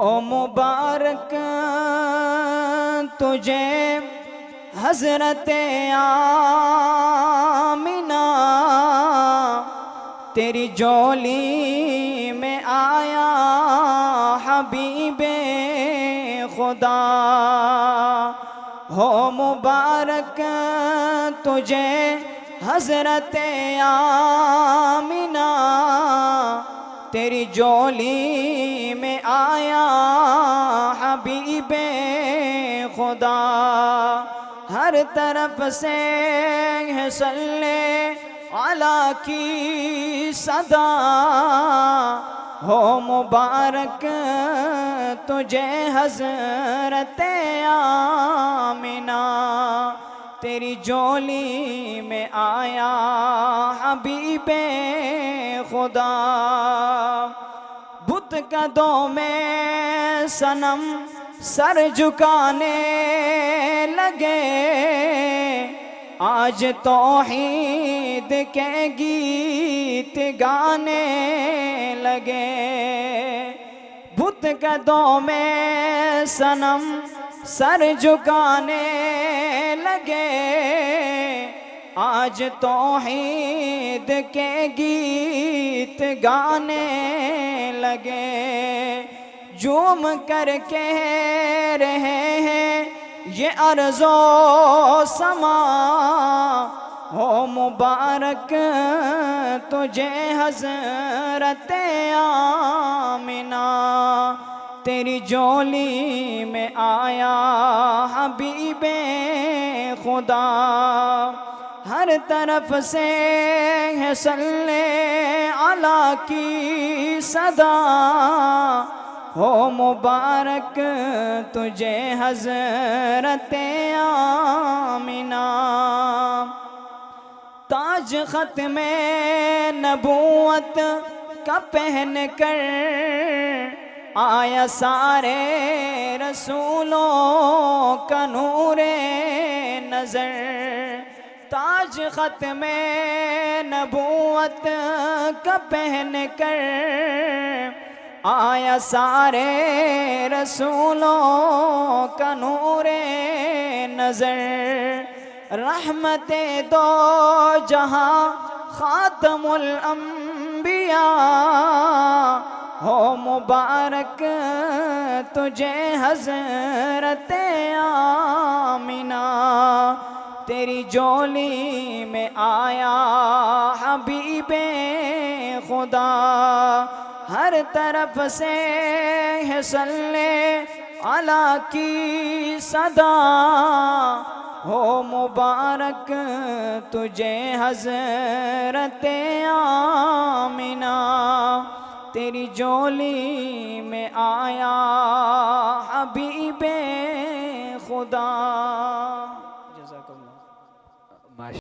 ओ मुबारक तुझे हज़रत आमिना, तेरी जोली में आया हबीबे खुदा। हो मुबारक तुझे हज़रत आमिना, तेरी जोली में आया हबीबे खुदा। हर तरफ से है सल्ले अला की सदा। हो मुबारक तुझे हज़रत आमिना, तेरी जोली में आया हबीबे खुदा। बुत कदों में सनम सर झुकाने लगे, आज तौहीद के गीत गाने लगे। बुत कदों में सनम सर झुकाने लगे, आज तौहीद के गीत गाने लगे। झूम कर कह रहे हैं ये अर्ज़ो समा, हो मुबारक तुझे हज़रत आमिना, तेरी जोली में आया हबीबे खुदा। हर तरफ से है सल्ले अला की सदा। हो मुबारक तुझे हज़रत आमिना, ताज ख़त्मे नबूवत का पहन कर आया सारे रसूलों का नूरे नज़र। ताज ख़त्मे नबूवत का पहन कर आया सारे रसूलों का नूरे नज़र। रहमते दो जहां खातमुल अंबिया, हो मुबारक तुझे हज़रत आमिना, तेरी जोली में आया हबीबे खुदा। हर तरफ से है सल्ले अला की सदा। हो मुबारक तुझे हज़रत आमिना, तेरी जोली में आया हबीबे खुदा। जज़ाकल्लाह।